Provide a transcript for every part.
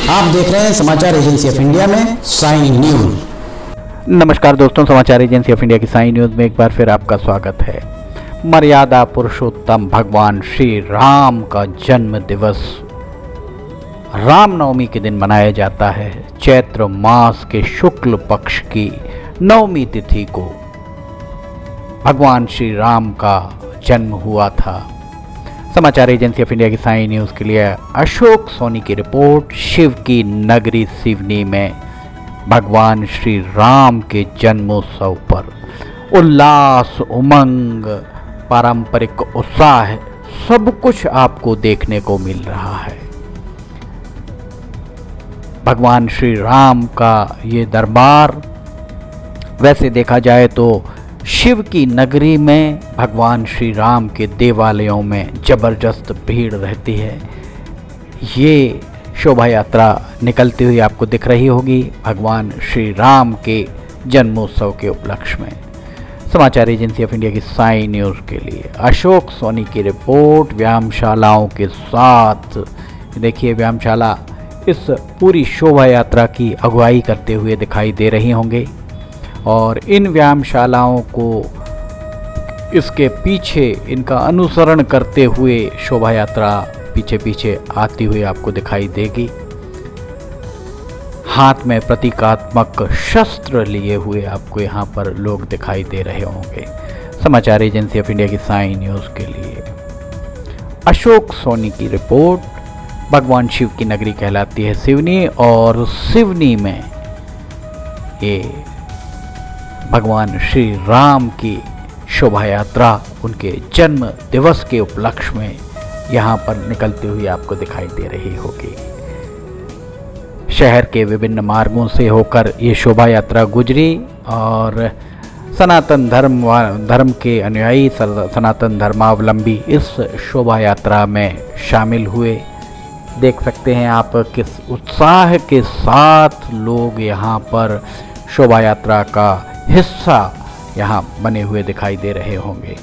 आप देख रहे हैं समाचार एजेंसी ऑफ इंडिया में साई न्यूज। नमस्कार दोस्तों, समाचार एजेंसी ऑफ इंडिया की साई न्यूज में एक बार फिर आपका स्वागत है। मर्यादा पुरुषोत्तम भगवान श्री राम का जन्म दिवस रामनवमी के दिन मनाया जाता है। चैत्र मास के शुक्ल पक्ष की नवमी तिथि को भगवान श्री राम का जन्म हुआ था। समाचार एजेंसी ऑफ इंडिया की साई न्यूज़ के लिए अशोक सोनी की रिपोर्ट। शिव की नगरी सिवनी में भगवान श्री राम के जन्मोत्सव पर उल्लास, उमंग, पारंपरिक उत्साह सब कुछ आपको देखने को मिल रहा है। भगवान श्री राम का ये दरबार वैसे देखा जाए तो शिव की नगरी में भगवान श्री राम के देवालयों में ज़बरदस्त भीड़ रहती है। ये शोभा यात्रा निकलती हुई आपको दिख रही होगी भगवान श्री राम के जन्मोत्सव के उपलक्ष्य में। समाचार एजेंसी ऑफ इंडिया की साई न्यूज़ के लिए अशोक सोनी की रिपोर्ट। व्यायामशालाओं के साथ देखिए, व्यायामशाला इस पूरी शोभा यात्रा की अगुवाई करते हुए दिखाई दे रही होंगे और इन व्यायामशालाओं को इसके पीछे इनका अनुसरण करते हुए शोभा यात्रा पीछे पीछे आती हुई आपको दिखाई देगी। हाथ में प्रतीकात्मक शस्त्र लिए हुए आपको यहाँ पर लोग दिखाई दे रहे होंगे। समाचार एजेंसी ऑफ इंडिया की साई न्यूज़ के लिए अशोक सोनी की रिपोर्ट। भगवान शिव की नगरी कहलाती है सिवनी और सिवनी में ये भगवान श्री राम की शोभा यात्रा उनके जन्म दिवस के उपलक्ष्य में यहाँ पर निकलती हुई आपको दिखाई दे रही होगी। शहर के विभिन्न मार्गों से होकर ये शोभा यात्रा गुजरी और सनातन धर्म के अनुयायी, सनातन धर्मावलंबी इस शोभा यात्रा में शामिल हुए। देख सकते हैं आप किस उत्साह के साथ लोग यहाँ पर शोभा यात्रा का हिस्सा यहाँ बने हुए दिखाई दे रहे होंगे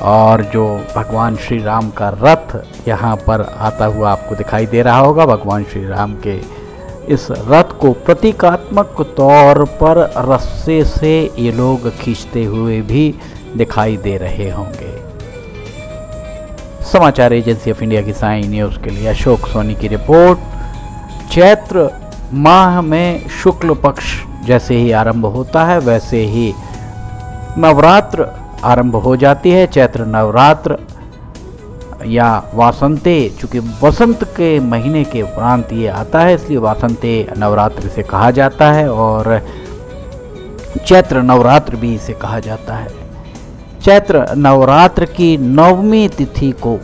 और जो भगवान श्री राम का रथ यहाँ पर आता हुआ आपको दिखाई दे रहा होगा। भगवान श्री राम के इस रथ को प्रतीकात्मक तौर पर रस्से से ये लोग खींचते हुए भी दिखाई दे रहे होंगे। समाचार एजेंसी ऑफ इंडिया की साई न्यूज़ के लिए अशोक सोनी की रिपोर्ट। चैत्र माह में शुक्ल पक्ष जैसे ही आरंभ होता है वैसे ही नवरात्र आरंभ हो जाती है। चैत्र नवरात्र या वासंते, चूँकि वसंत के महीने के उपरांत ये आता है इसलिए वासंते नवरात्र से कहा जाता है और चैत्र नवरात्र भी इसे कहा जाता है। चैत्र नवरात्र की नवमी तिथि को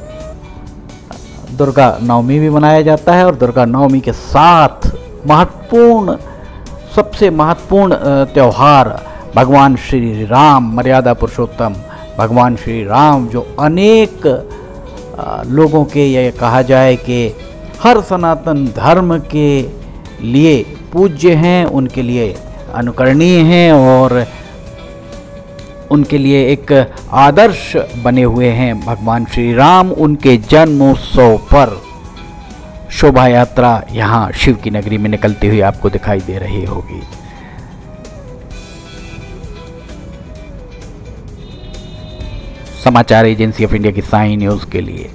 दुर्गा नवमी भी मनाया जाता है और दुर्गा नवमी के साथ सबसे महत्वपूर्ण त्यौहार भगवान श्री राम, मर्यादा पुरुषोत्तम भगवान श्री राम, जो अनेक लोगों के ये कहा जाए कि हर सनातन धर्म के लिए पूज्य हैं, उनके लिए अनुकरणीय हैं और उनके लिए एक आदर्श बने हुए हैं भगवान श्री राम। उनके जन्मोत्सव पर शोभा यात्रा यहाँ शिव की नगरी में निकलती हुई आपको दिखाई दे रही होगी। समाचार एजेंसी ऑफ इंडिया की साई न्यूज़ के लिए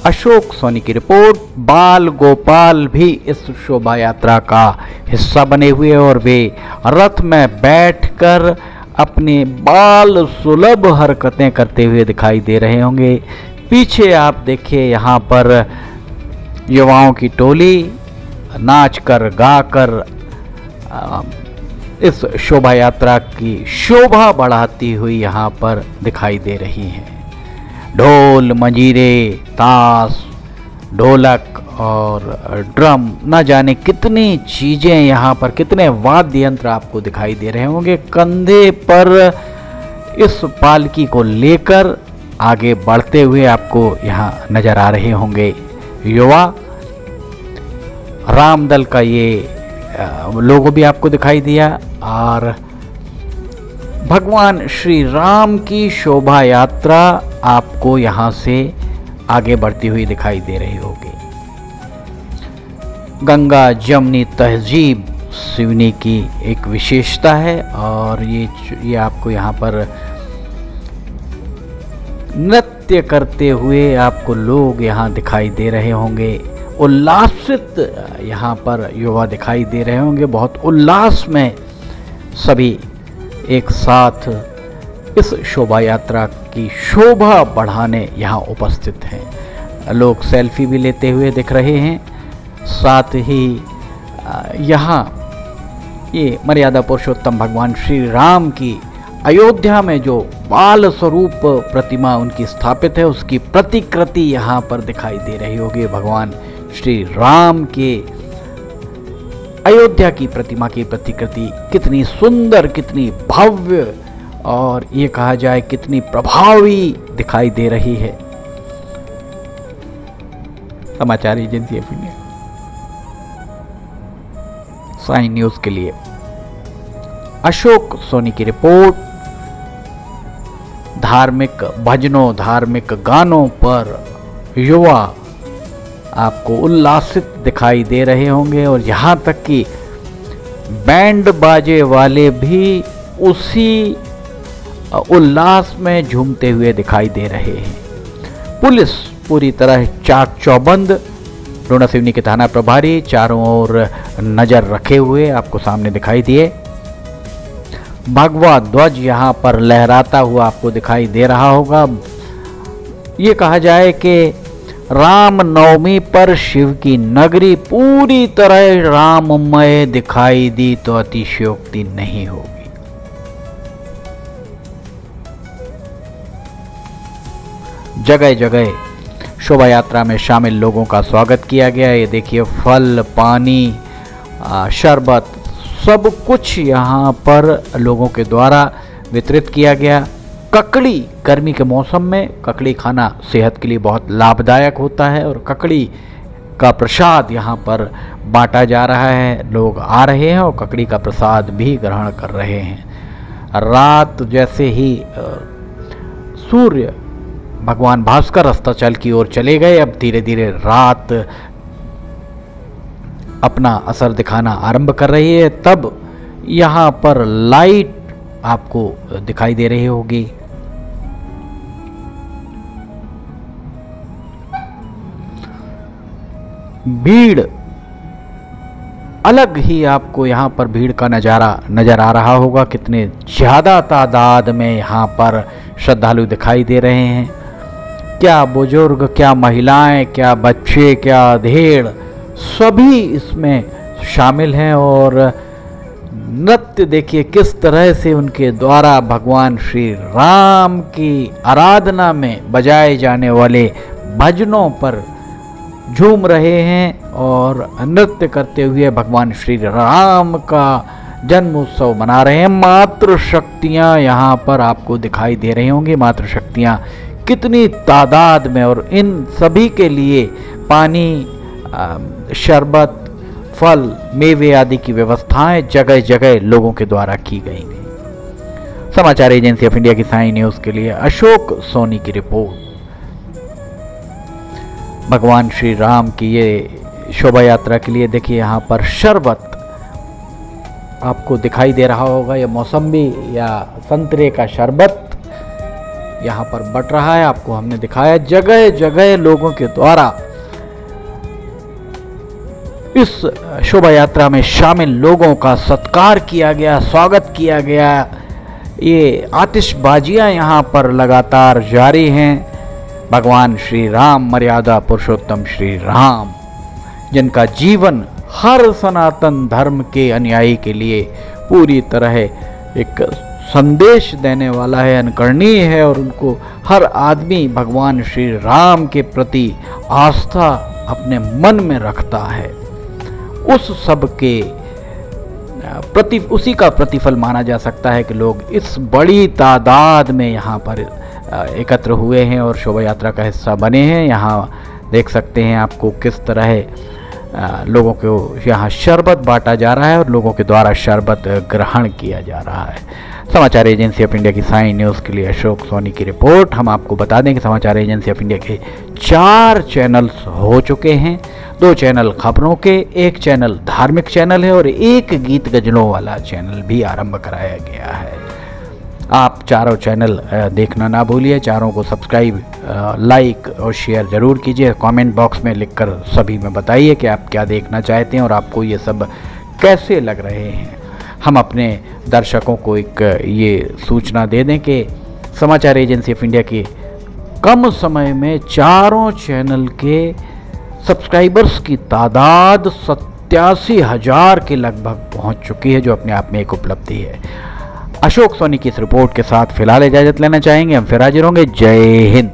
अशोक सोनी की रिपोर्ट। बाल गोपाल भी इस शोभा यात्रा का हिस्सा बने हुए और वे रथ में बैठकर अपने बाल सुलभ हरकतें करते हुए दिखाई दे रहे होंगे। पीछे आप देखिए यहाँ पर युवाओं की टोली नाच कर गाकर इस शोभा यात्रा की शोभा बढ़ाती हुई यहाँ पर दिखाई दे रही है। ढोल, मंजीरे, ताश, ढोलक और ड्रम, न जाने कितनी चीज़ें यहाँ पर, कितने वाद्य यंत्र आपको दिखाई दे रहे होंगे। कंधे पर इस पालकी को लेकर आगे बढ़ते हुए आपको यहाँ नज़र आ रहे होंगे युवा। राम दल का ये लोगो भी आपको दिखाई दिया और भगवान श्री राम की शोभा यात्रा आपको यहाँ से आगे बढ़ती हुई दिखाई दे रही होगी। गंगा जमनी तहजीब सिवनी की एक विशेषता है। और ये आपको यहाँ पर नृत्य करते हुए आपको लोग यहाँ दिखाई दे रहे होंगे, उल्लासित यहाँ पर युवा दिखाई दे रहे होंगे, बहुत उल्लास में सभी एक साथ इस शोभा यात्रा की शोभा बढ़ाने यहाँ उपस्थित हैं। लोग सेल्फी भी लेते हुए दिख रहे हैं। साथ ही यहाँ ये मर्यादा पुरुषोत्तम भगवान श्री राम की अयोध्या में जो बाल स्वरूप प्रतिमा उनकी स्थापित है, उसकी प्रतिकृति यहाँ पर दिखाई दे रही होगी। भगवान श्री राम के अयोध्या की प्रतिमा की प्रतिकृति कितनी सुंदर, कितनी भव्य और ये कहा जाए कितनी प्रभावी दिखाई दे रही है। समाचार agency of India sign news के लिए अशोक सोनी की रिपोर्ट। धार्मिक भजनों, धार्मिक गानों पर युवा आपको उल्लासित दिखाई दे रहे होंगे और यहाँ तक कि बैंड बाजे वाले भी उसी उल्लास में झूमते हुए दिखाई दे रहे हैं। पुलिस पूरी तरह चाक चौबंद, डोना सिवनी के थाना प्रभारी चारों ओर नजर रखे हुए आपको सामने दिखाई दिए। भगवा ध्वज यहाँ पर लहराता हुआ आपको दिखाई दे रहा होगा। ये कहा जाए कि राम नवमी पर शिव की नगरी पूरी तरह राममय दिखाई दी तो अतिशयोक्ति नहीं होगी। जगह जगह शोभा यात्रा में शामिल लोगों का स्वागत किया गया। ये देखिए फल, पानी, शरबत सब कुछ यहाँ पर लोगों के द्वारा वितरित किया गया। ककड़ी, गर्मी के मौसम में ककड़ी खाना सेहत के लिए बहुत लाभदायक होता है और ककड़ी का प्रसाद यहाँ पर बांटा जा रहा है। लोग आ रहे हैं और ककड़ी का प्रसाद भी ग्रहण कर रहे हैं। रात जैसे ही सूर्य भगवान भास्कर अस्ताचल की ओर चले गए, अब धीरे धीरे रात अपना असर दिखाना आरंभ कर रही है। तब यहाँ पर लाइट आपको दिखाई दे रही होगी। भीड़ अलग ही आपको यहाँ पर भीड़ का नज़ारा नजर आ रहा होगा। कितने ज़्यादा तादाद में यहाँ पर श्रद्धालु दिखाई दे रहे हैं। क्या बुजुर्ग, क्या महिलाएं, क्या बच्चे, क्या अधेड़, सभी इसमें शामिल हैं। और नृत्य देखिए किस तरह से उनके द्वारा भगवान श्री राम की आराधना में बजाए जाने वाले भजनों पर झूम रहे हैं और नृत्य करते हुए भगवान श्री राम का जन्म उत्सव मना रहे हैं। मातृ शक्तियाँ यहाँ पर आपको दिखाई दे रही होंगी। मातृ शक्तियाँ कितनी तादाद में, और इन सभी के लिए पानी, शरबत, फल, मेवे आदि की व्यवस्थाएं जगह जगह लोगों के द्वारा की गई। समाचार एजेंसी ऑफ इंडिया की साइन न्यूज के लिए अशोक सोनी की रिपोर्ट। भगवान श्री राम की ये शोभा यात्रा के लिए देखिए यहाँ पर शरबत आपको दिखाई दे रहा होगा। ये मौसम्बी या संतरे का शरबत यहाँ पर बट रहा है, आपको हमने दिखाया। जगह जगह लोगों के द्वारा इस शोभा यात्रा में शामिल लोगों का सत्कार किया गया, स्वागत किया गया। ये आतिशबाजियां यहाँ पर लगातार जारी हैं। भगवान श्री राम, मर्यादा पुरुषोत्तम श्री राम, जिनका जीवन हर सनातन धर्म के अनुयायी के लिए पूरी तरह एक संदेश देने वाला है, अनुकरणीय है, और उनको हर आदमी भगवान श्री राम के प्रति आस्था अपने मन में रखता है। उस सब के उसी का प्रतिफल माना जा सकता है कि लोग इस बड़ी तादाद में यहाँ पर एकत्र हुए हैं और शोभा यात्रा का हिस्सा बने हैं। यहाँ देख सकते हैं आपको किस तरह लोगों को यहाँ शरबत बांटा जा रहा है और लोगों के द्वारा शरबत ग्रहण किया जा रहा है। समाचार एजेंसी ऑफ इंडिया की साइन न्यूज़ के लिए अशोक सोनी की रिपोर्ट। हम आपको बता दें कि समाचार एजेंसी ऑफ इंडिया के 4 चैनल्स हो चुके हैं, 2 चैनल खबरों के, 1 चैनल धार्मिक चैनल है और 1 गीत गजलों वाला चैनल भी आरंभ कराया गया है। आप चारों चैनल देखना ना भूलिए, चारों को सब्सक्राइब, लाइक और शेयर ज़रूर कीजिए। कमेंट बॉक्स में लिखकर सभी में बताइए कि आप क्या देखना चाहते हैं और आपको ये सब कैसे लग रहे हैं। हम अपने दर्शकों को एक ये सूचना दे दें कि समाचार एजेंसी ऑफ इंडिया के कम समय में चारों चैनल के सब्सक्राइबर्स की तादाद 87,000 के लगभग पहुंच चुकी है, जो अपने आप में एक उपलब्धि है। अशोक सोनी की इस रिपोर्ट के साथ फिलहाल इजाज़त लेना चाहेंगे। हम फिर हाजिर होंगे। जय हिंद।